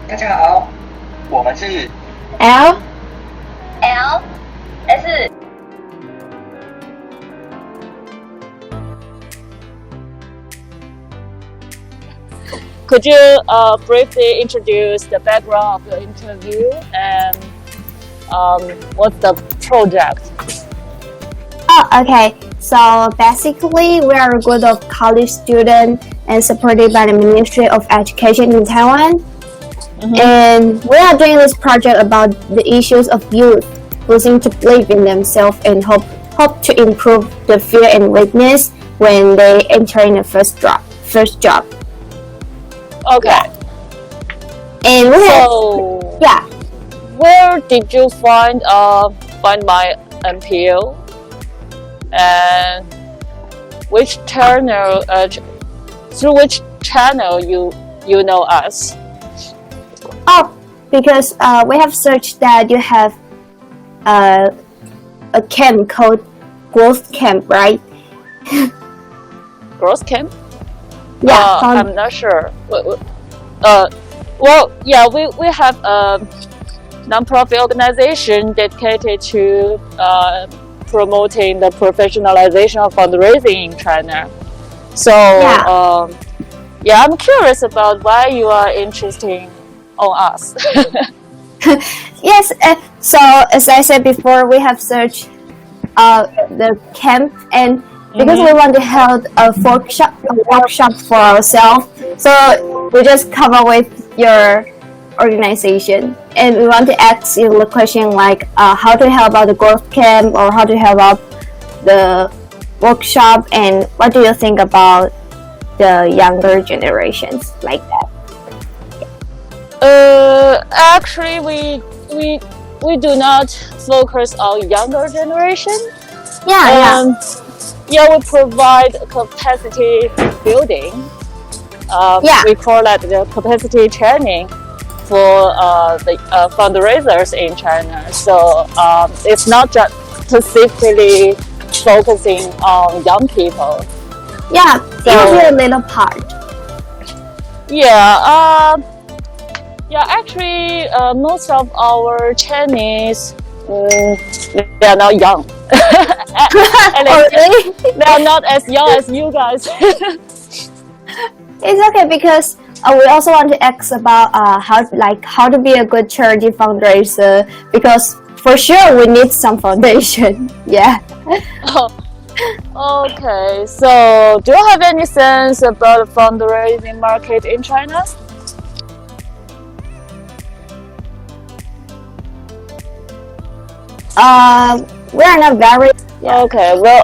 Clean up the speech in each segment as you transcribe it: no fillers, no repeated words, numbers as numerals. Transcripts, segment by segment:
大家好，我们是 L S。Could you briefly introduce the background of your interview and what's the project? Oh, okay. So basically, we are a group of college students and supported by the Ministry of Education in Taiwan. Mm-hmm. And we are doing this project about the issues of youth losing to believe in themselves and hope to improve the fear and weakness when they enter in the first job. Okay. Yeah. And where did you find my MPO? And which channel through which channel you know us? Oh, because we have searched that you have a camp called Growth Camp, right? Growth Camp? Yeah, I'm not sure. We have a non-profit organization dedicated to promoting the professionalization of fundraising in China. So, I'm curious about why you are interested on us. Yes, so as I said before, we have searched the camp, and because we want to hold a workshop for ourselves, so we just come up with your organization, and we want to ask you the question like how to help out the growth camp or how to help out the workshop, and what do you think about the younger generations like that? Actually, we do not focus on younger generation. We provide capacity building. We call that the capacity training for the fundraisers in China. So it's not just specifically focusing on young people. Yeah, so, a little part. Actually, most of our Chinese, they are not young. Really? They are not as young as you guys. It's okay because we also want to ask about how to be a good charity fundraiser, because for sure we need some foundation. Yeah. Okay, so do you have any sense about the fundraising market in China? We are not very. Okay, well,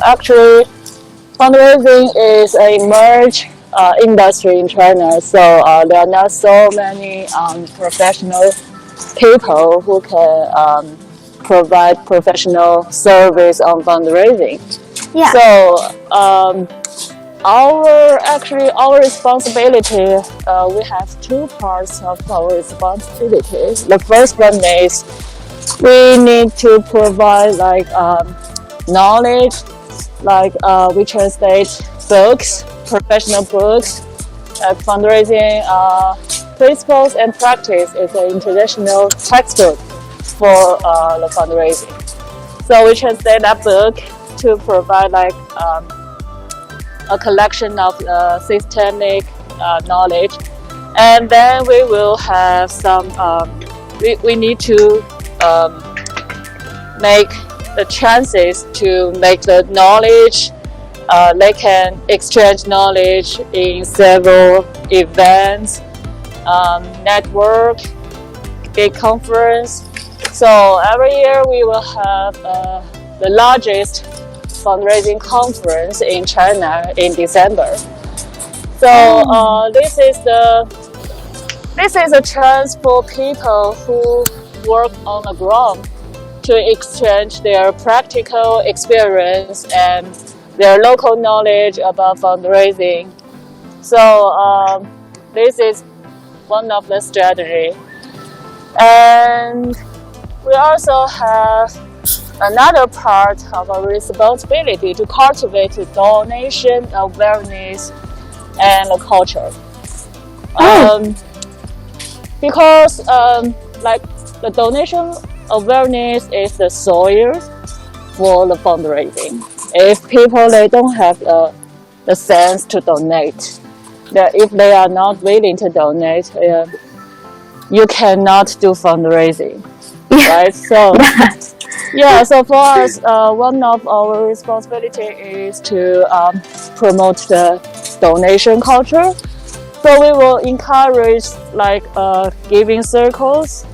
actually, fundraising is an emerging industry in China, so there are not so many professional people who can provide professional service on fundraising. Yeah. So our responsibility, we have two parts of our responsibility. The first one is we need to provide knowledge, we translate books, professional books, fundraising principles and practice is an international textbook for the fundraising. So we translate that book to provide a collection of systemic knowledge, and then we will have some. We need to make the chances to make the knowledge. They can exchange knowledge in several events, network, big conference. So every year we will have the largest fundraising conference in China in December. So this is a chance for people who work on the ground to exchange their practical experience and their local knowledge about fundraising. So this is one of the strategy. And we also have another part of our responsibility to cultivate donation awareness and culture. because like the donation awareness is the soil for the fundraising. If people they don't have the sense to donate, that if they are not willing to donate, you cannot do fundraising, right? So so for us, one of our responsibility is to promote the donation culture. So we will encourage like giving circles,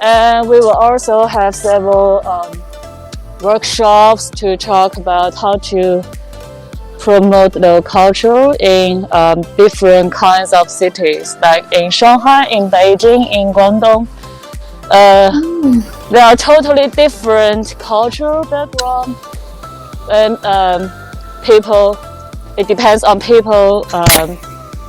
and we will also have several workshops to talk about how to promote the culture in different kinds of cities, like in Shanghai, in Beijing, in Guangdong. There are totally different cultural background, and people. It depends on people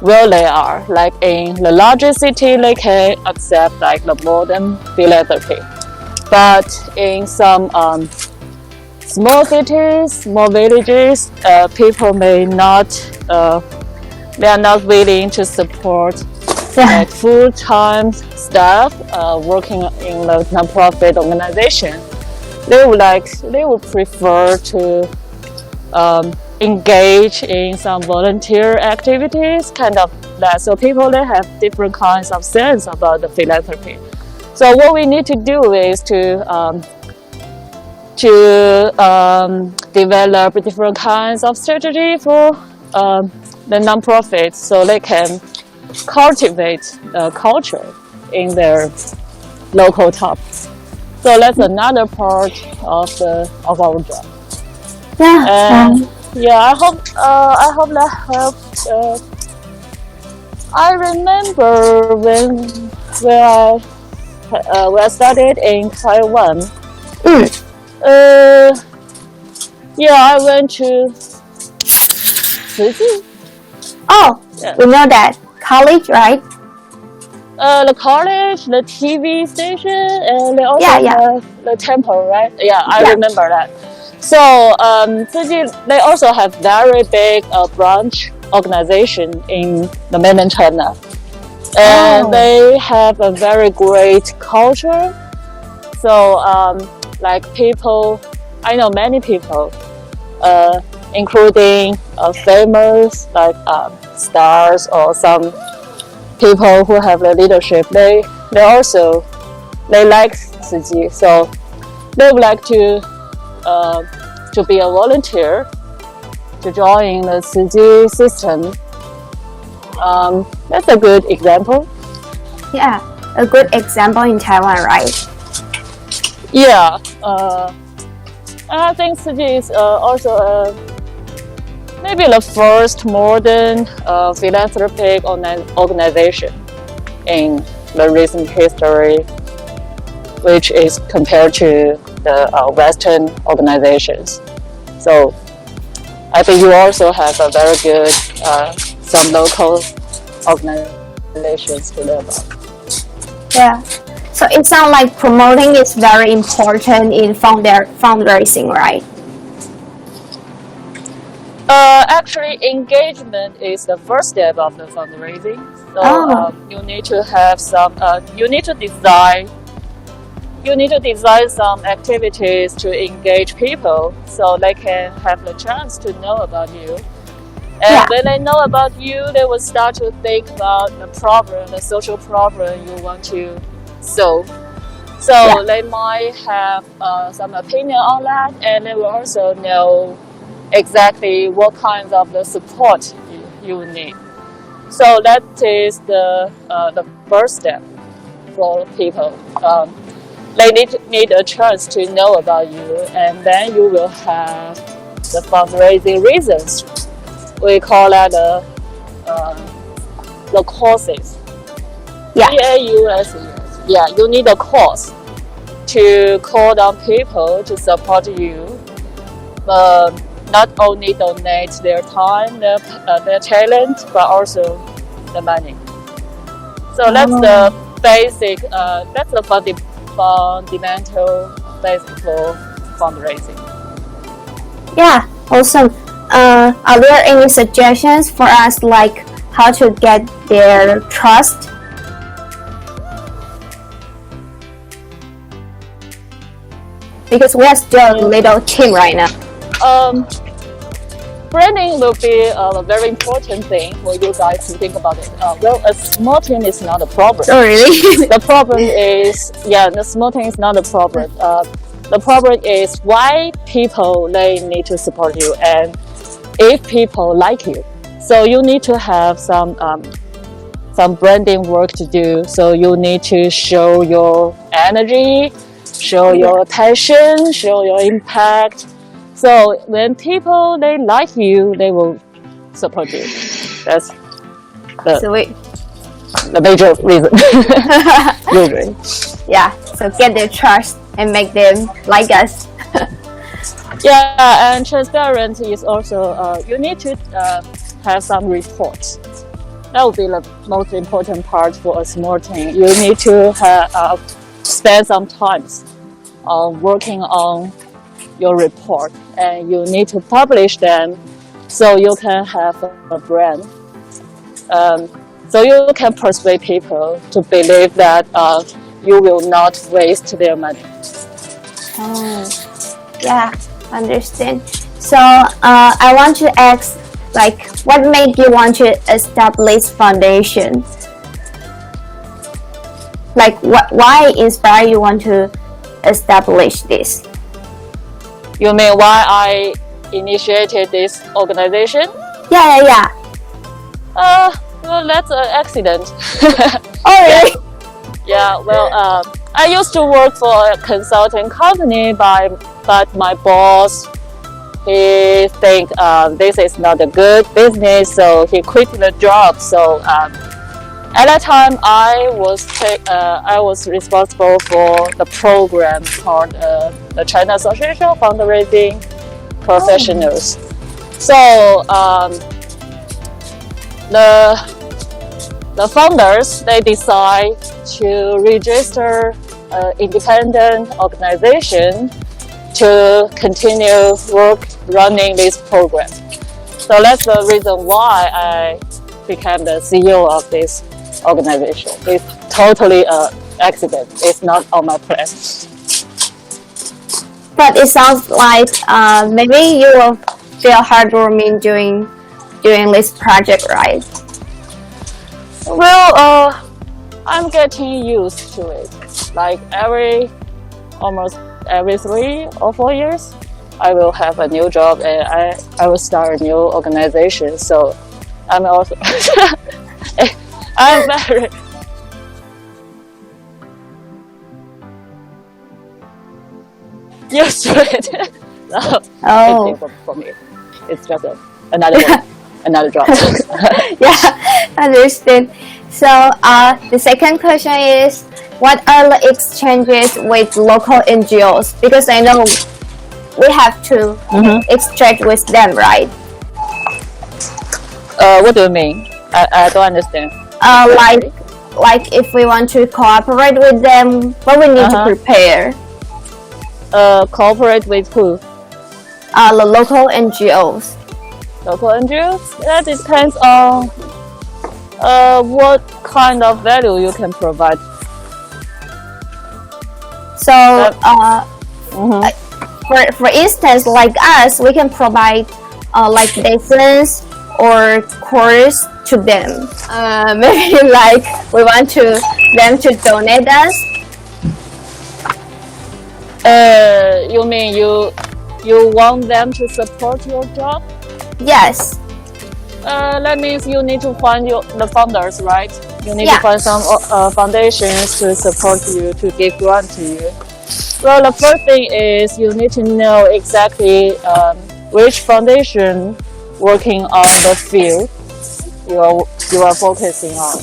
where they are. Like in the larger city, they can accept like the modern philanthropy, but in some small cities, small villages, people may not. They are not willing to support like full-time staff working in the non-profit organization. They would prefer to engage in some volunteer activities, kind of that. So people they have different kinds of sense about the philanthropy. So what we need to do is to develop different kinds of strategy for the non-profits, so they can cultivate culture in their local tops. So that's another part of our job. And I hope that helped. I remember when I studied in Taiwan. I went to慈济. Oh, we know that college, right? The college, the TV station, and they also have the temple, right? I remember that. So,慈济, they also have very big branch organization in the mainland China. And they have a very great culture. So, like people, I know many people, including famous like stars or some people who have the leadership. They like慈济, so they would like to be a volunteer to join the慈济system. That's a good example. Yeah, a good example in Taiwan, right? Yeah, and I think慈济is also maybe the first modern philanthropic organization in the recent history, which is compared to the Western organizations. So I think you also have a very good some local organizations to learn about. Yeah. So it sounds like promoting is very important in fundraising, right? Actually, engagement is the first step of the fundraising. So you need to have some. You need to design some activities to engage people, so they can have the chance to know about you. And when they know about you, they will start to think about the problem, the social problem you want to solve. So they might have some opinion on that, and they will also know exactly what kinds of the support you need. So that is the first step for people. They need a chance to know about you, and then you will have the fundraising reasons. We call that the causes. CAUSES. Yeah, you need a cause to call on people to support you. Not only donate their time, their talent, but also the money. So that's the basic. That's the fundamental basic for fundraising. Yeah, awesome. Are there any suggestions for us, like how to get their trust? Because we are still a little team right now. Branding will be a very important thing for you guys to think about it. Well, a small team is not a problem. Oh, really? The problem is, the small team is not a problem. The problem is why people they need to support you and if people like you. So you need to have some branding work to do. So you need to show your energy, show your passion, show your impact. So when people they like you, they will support you. That's the major reason. Usually. Yeah. So get their trust and make them like us. Yeah, and transparent is also you need to have some reports. That would be the most important part for a small team. You need to spend some time on working on your report, and you need to publish them so you can have a brand. So you can persuade people to believe that you will not waste their money. Oh, yeah, understand. So I want to ask, like, what made you want to establish foundation? Like, why inspire you want to establish this? You mean why I initiated this organization? Yeah. Well, that's an accident. Oh, really? Yeah, well, I used to work for a consulting company, but my boss, he think this is not a good business, so he quit the job. So at that time, I was responsible for the program called the China Association of Fundraising Professionals. So the founders they decide to register an independent organization to continue running this program. So that's the reason why I became the CEO of this organization. It's totally an accident. It's not on my plan. But it sounds like maybe you will feel heartwarming doing this project, right? Well, I'm getting used to it. Like almost every 3 or 4 years, I will have a new job and I will start a new organization. So I'm also I'm very used to it. So for me, it's just another job. Yeah, understand. So the second question is, what are the exchanges with local NGOs? Because I know we have to exchange with them, right? What do you mean? I don't understand. Like if we want to cooperate with them, what we need to prepare? Cooperate with who? The local NGOs. Local NGOs? That depends on what kind of value you can provide. So, for instance, like us, we can provide like lessons or course to them. Maybe like we want them to donate us. You mean you want them to support your job? Yes. That means you need to find the founders, right? You need to find some foundations to support you, to give grant to you. Well, the first thing is you need to know exactly which foundation working on the field you are focusing on,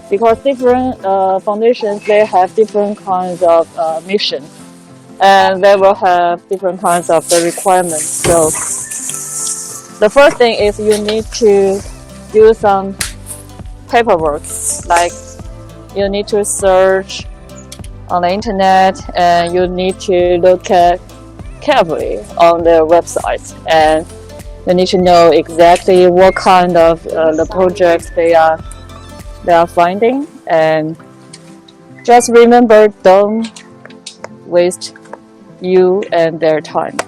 because different foundations they have different kinds of mission, and they will have different kinds of the requirements. So the first thing is you need to do some paperwork, like you need to search on the internet and you need to look at carefully on their website, and you need to know exactly what kind of the projects they are finding. And just remember, don't waste you and their time.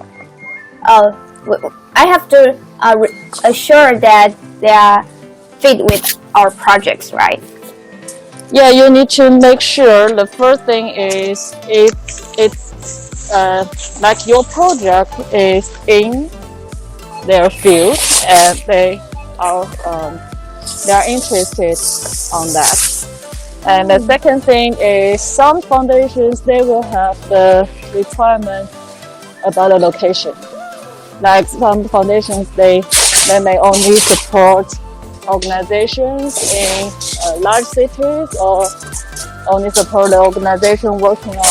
I have to assure that they are fit with our projects, right? Yeah, you need to make sure. The first thing is if it's like your project is in their field and they are interested on that. And the second thing is some foundations, they will have the requirement about the location. Like some foundations, they may only support organizations in large cities or only support the organization working on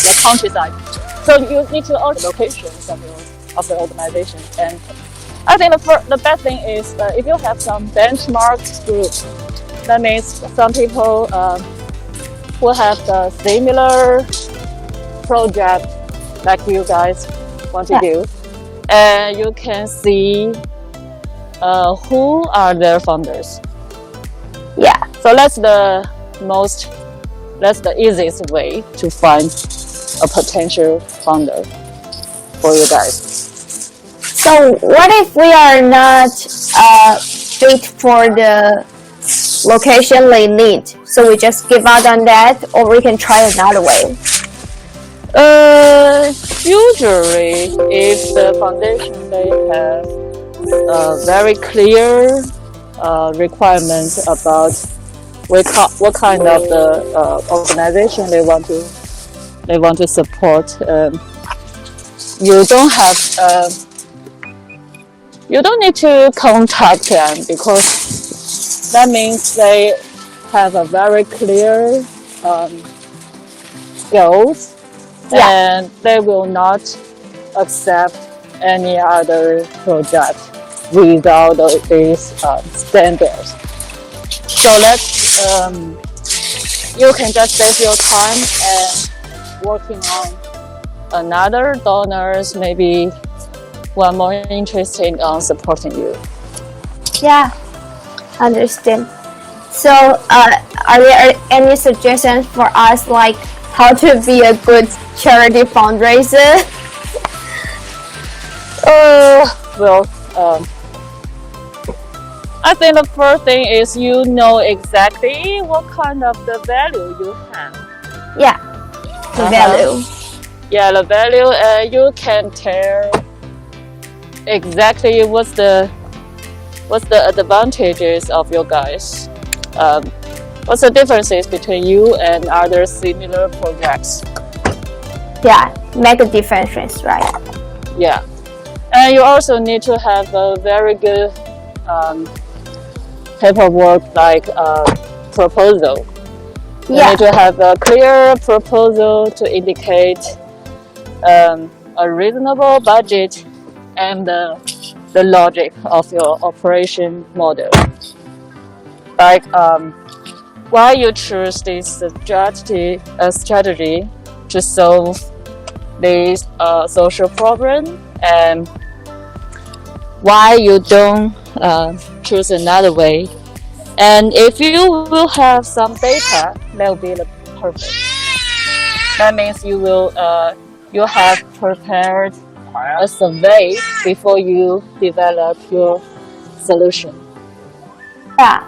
the countryside. So you need to also locations of the organization. And I think the best thing is if you have some benchmark group, that means some people who have the similar project like you guys want to do, and you can see who are their founders. Yeah. So that's the easiest way to find a potential founder for you guys. So what if we are not fit for the location they need? So we just give out on that, or we can try another way? Usually, if the foundation they have very clear requirements about what kind of the organization they want to support, you don't need to contact them because that means they have a very clear goals. Yeah. And they will not accept any other project without these standards. So you can just save your time and working on another donors, maybe who are more interested in supporting you. Yeah, understand. So are there any suggestions for us, like how to be a good charity fundraiser? I think the first thing is you know exactly what kind of the value you have. Yeah, the value. Yeah, the value, you can tell exactly what's the advantages of your guys. What's the differences between you and other similar projects? Yeah, make a difference, right? Yeah, and you also need to have a very good paperwork, like proposal. You need to have a clear proposal to indicate a reasonable budget and the logic of your operation model. Like why you choose this strategy to solve this social problem, and why you don't choose another way. And if you will have some data, that will be the perfect. That means you will you have prepared a survey before you develop your solution. Yeah.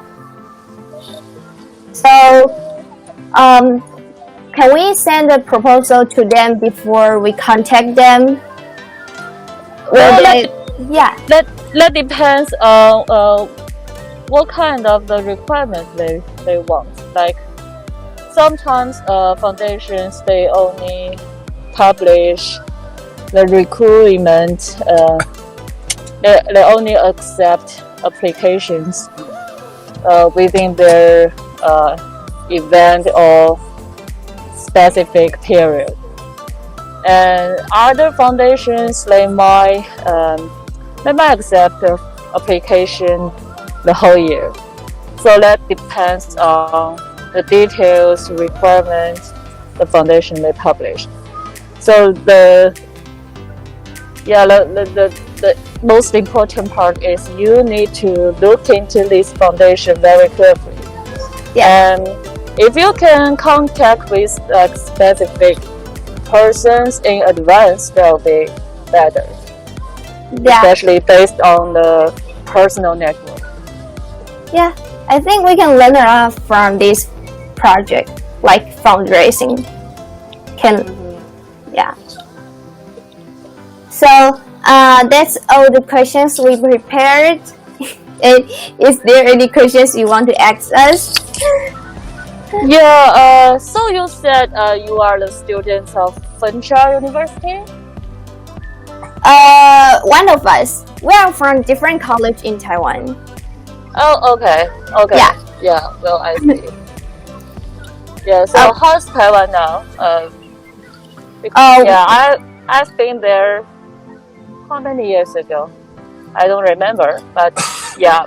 So, can we send a proposal to them before we contact them? That depends on what kind of the requirements they want. Like sometimes foundations, they only publish the requirement. They only accept applications within their event or specific period. And other foundations, they might accept the application the whole year. So that depends on the details, requirements the foundation may publish. So the most important part is you need to look into this foundation very carefully Yeah. And if you can contact with specific persons in advance, that will be better. Yeah. Especially based on the personal network. Yeah. I think we can learn a lot from this project, like fundraising. Yeah. So that's all the questions we prepared. And is there any questions you want to ask us? Yeah. So you said you are the students of Funchal University? One of us. We are from different college in Taiwan. Oh, okay. Okay. Yeah. Well, I see. Yeah. So how's Taiwan now? I've been there. How many years ago? I don't remember, but yeah,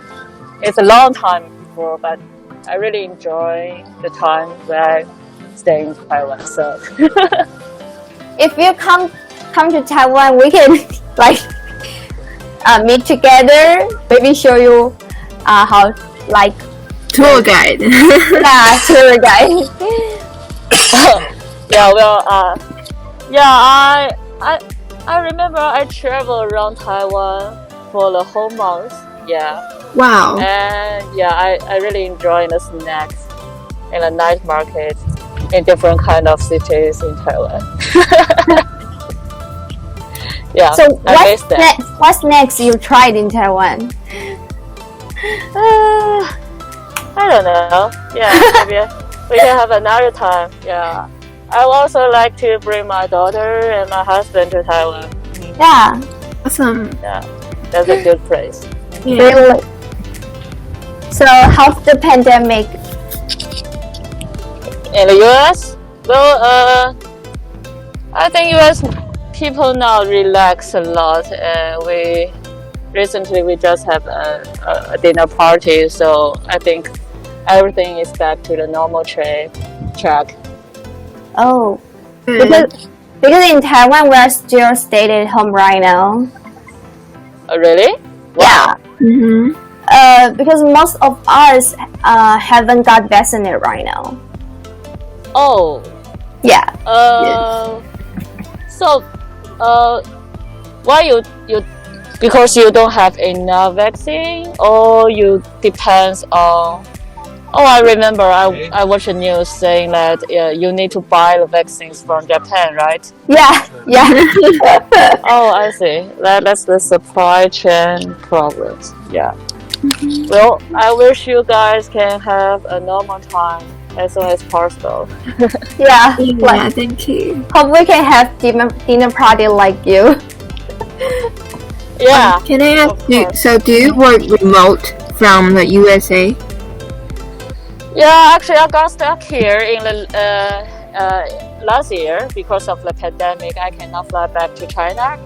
it's a long time before. But I really enjoy the time when I stay in Taiwan. So if you come to Taiwan, we can like meet together. Maybe show you how like tour guide. Yeah, tour guide. Yeah. Well. I remember I traveled around Taiwan for the whole month. Yeah. Wow. And yeah, I really enjoy the snacks in the night market in different kind of cities in Taiwan. Yeah. So what's next you tried in Taiwan? I don't know. Yeah, maybe we can have another time. Yeah. I would also like to bring my daughter and my husband to Taiwan. Yeah. Awesome. Yeah, that's a good place. Yeah. Really. So how's the pandemic? In the US? Well, I think US people now relax a lot. We recently just have a dinner party, so I think everything is back to the normal track. Oh, because in Taiwan we are still staying at home right now. Really? Wow. Yeah. Because most of us haven't got vaccinated right now. Oh. Yeah. So, why you because you don't have enough vaccine, or you depends on? Oh, I remember I watched a news saying that you need to buy the vaccines from Japan, right? Yeah. Oh, I see. That's the supply chain problems. Yeah. Well, I wish you guys can have a normal time as soon as possible. Yeah. Yeah, thank you. Hope we can have dinner party like you. Yeah. Can I ask you, so do you work remote from the USA? Yeah, actually, I got stuck here in the last year because of the pandemic. I cannot fly back to China,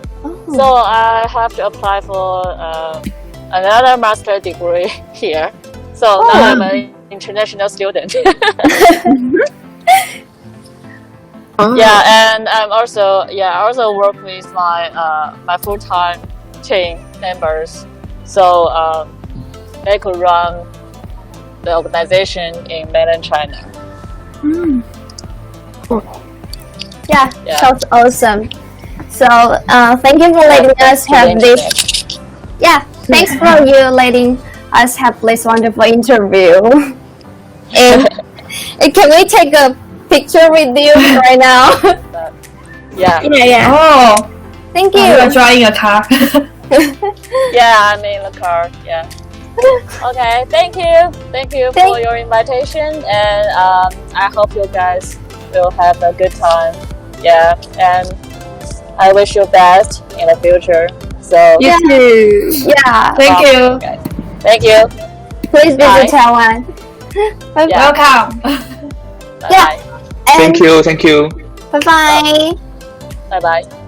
so I have to apply for another master degree here. So now I'm an international student. Yeah, and I also work with my full-time team members, so they could run the organization in mainland China. Cool. Yeah, sounds awesome. So thank you for letting us have this. Yeah, thanks for you letting us have this wonderful interview. And can we take a picture with you right now? Yeah. Oh, Thank you. you're driving a car. Yeah, I'm in the car. Yeah. Okay, thank you for your invitation, and I hope you guys will have a good time. Yeah, and I wish you best in the future. So You too. Yeah. Thank you. guys. Thank you. Please Bye. visit Taiwan. Yeah. Welcome. Bye Yeah. bye. Thank you. Bye bye. Bye bye.